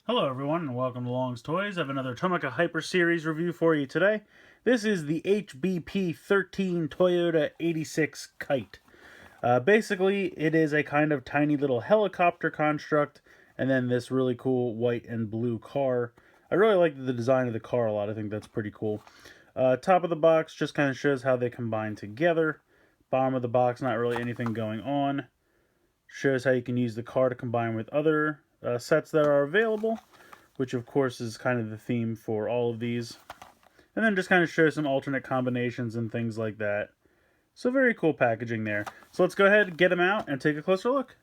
Hello everyone and welcome to Long's Toys. I have another Tomica Hyper Series review for you today. This is the HBP-13 Toyota 86 Kite. Basically, it is a kind of tiny little helicopter construct and then this really cool white and blue car. I really like the design of the car a lot. I think that's pretty cool. Top of the box just kind of shows how they combine together. Bottom of the box, not really anything going on. Shows how you can use the car to combine with other sets that are available, which of course is kind of the theme for all of these. And then just kind of shows some alternate combinations and things like that. So very cool packaging there. So let's go ahead, get them out, and take a closer look.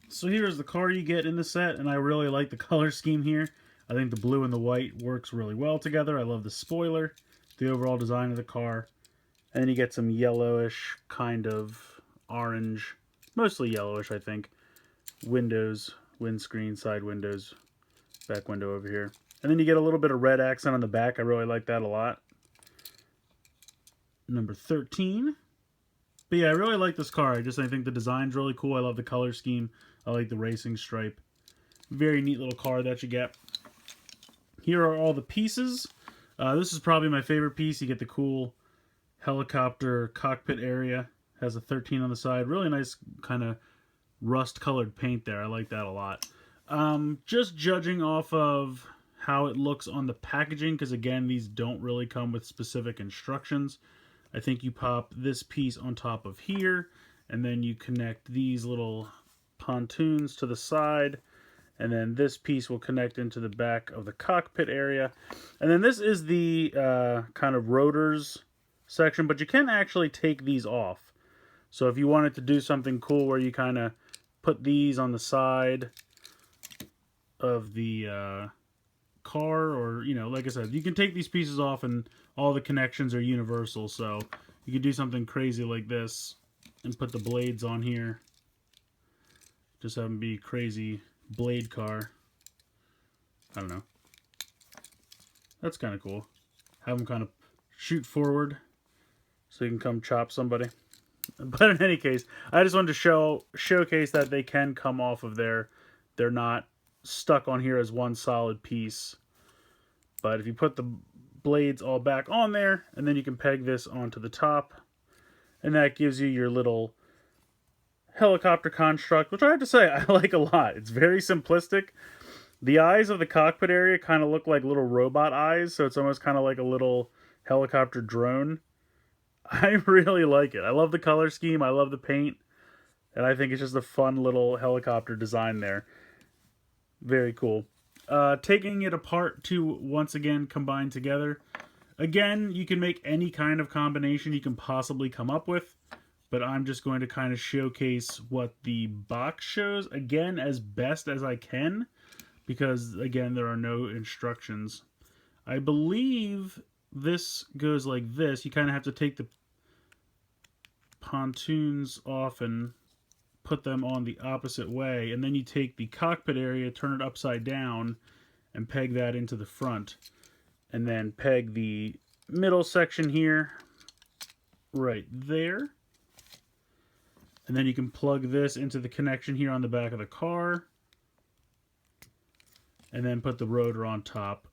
So here's the car you get in the set, and I really like the color scheme here. I think the blue and the white works really well together. I love the spoiler, the overall design of the car. And then you get some yellowish, kind of orange, mostly yellowish I think, windows, windscreen, side windows, back window over here. And then you get a little bit of red accent on the back. I really like that a lot. Number 13. But yeah, I really like this car. I think the design's really cool. I love the color scheme. I like the racing stripe. Very neat little car that you get. Here are all the pieces. This is probably my favorite piece. You get the cool helicopter cockpit area. Has a 13 on the side. Really nice kind of rust colored paint there. I like that a lot. Just judging off of how it looks on the packaging, because again, these don't really come with specific instructions. I think you pop this piece on top of here, and then you connect these little pontoons to the side, and then this piece will connect into the back of the cockpit area. And then this is the kind of rotors section, but you can actually take these off. So if you wanted to do something cool where you kind of put these on the side of the car, or, you know, like I said, you can take these pieces off and all the connections are universal. So you could do something crazy like this and put the blades on here. Just have them be crazy blade car. I don't know. That's kind of cool. Have them kind of shoot forward so you can come chop somebody. But in any case, I just wanted to showcase that they can come off of there. They're not stuck on here as one solid piece. But if you put the blades all back on there, and then you can peg this onto the top, and that gives you your little helicopter construct, which I have to say I like a lot. It's very simplistic. The eyes of the cockpit area kind of look like little robot eyes, so it's almost kind of like a little helicopter drone. I really like it. I love the color scheme. I love the paint. And I think it's just a fun little helicopter design there. Very cool. Taking it apart to once again combine together. Again, you can make any kind of combination you can possibly come up with. But I'm just going to kind of showcase what the box shows, again, as best as I can. Because, again, there are no instructions. I believe this goes like this. You kind of have to take the pontoons off and put them on the opposite way, and then you take the cockpit area, turn it upside down, and peg that into the front, and then peg the middle section here right there, and then you can plug this into the connection here on the back of the car, and then put the rotor on top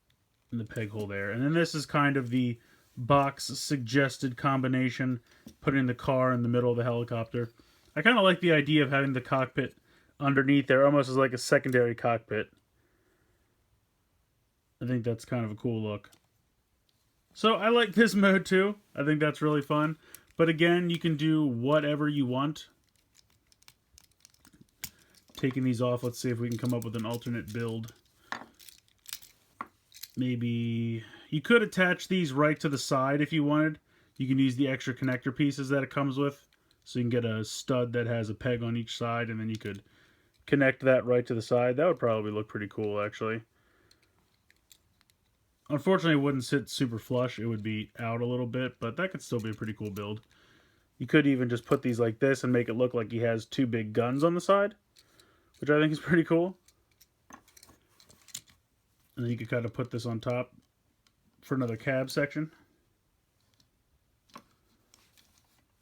in the peg hole there. And then this is kind of the box suggested combination, putting the car in the middle of the helicopter. I kind of like the idea of having the cockpit underneath there, almost as like a secondary cockpit. I think that's kind of a cool look. So I like this mode too. I think that's really fun. But again, you can do whatever you want. Taking these off, let's see if we can come up with an alternate build. Maybe you could attach these right to the side if you wanted. You can use the extra connector pieces that it comes with. So you can get a stud that has a peg on each side, and then you could connect that right to the side. That would probably look pretty cool, actually. Unfortunately, it wouldn't sit super flush. It would be out a little bit, but that could still be a pretty cool build. You could even just put these like this and make it look like he has two big guns on the side, which I think is pretty cool. And then you could kind of put this on top for another cab section.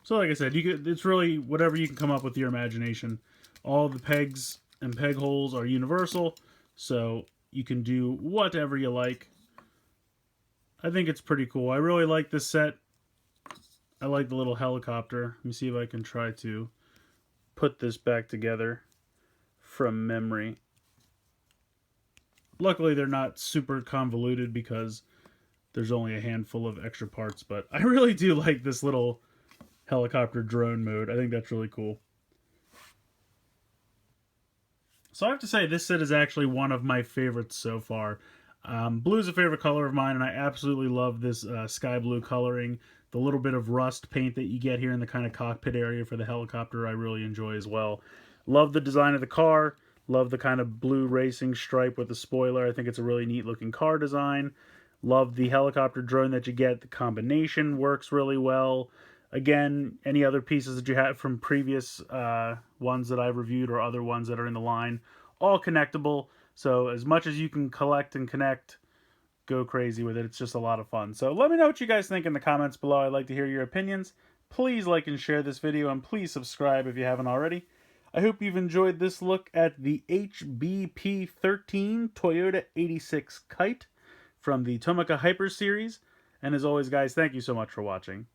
So like I said, it's really whatever you can come up with your imagination. All the pegs and peg holes are universal, so you can do whatever you like. I think it's pretty cool. I really like this set. I like the little helicopter. Let me see if I can try to put this back together from memory. Luckily, they're not super convoluted because there's only a handful of extra parts, but I really do like this little helicopter drone mode. I think that's really cool. So I have to say, this set is actually one of my favorites so far. Blue is a favorite color of mine, and I absolutely love this sky blue coloring. The little bit of rust paint that you get here in the kind of cockpit area for the helicopter I really enjoy as well. Love the design of the car. Love the kind of blue racing stripe with the spoiler. I think it's a really neat looking car design. Love the helicopter drone that you get. The combination works really well. Again, any other pieces that you have from previous ones that I've reviewed or other ones that are in the line, all connectable. So as much as you can collect and connect, go crazy with it. It's just a lot of fun. So let me know what you guys think in the comments below. I'd like to hear your opinions. Please like and share this video, and please subscribe if you haven't already. I hope you've enjoyed this look at the HBP-13 Toyota 86 Kite from the Tomica Hyper series. And as always, guys, thank you so much for watching.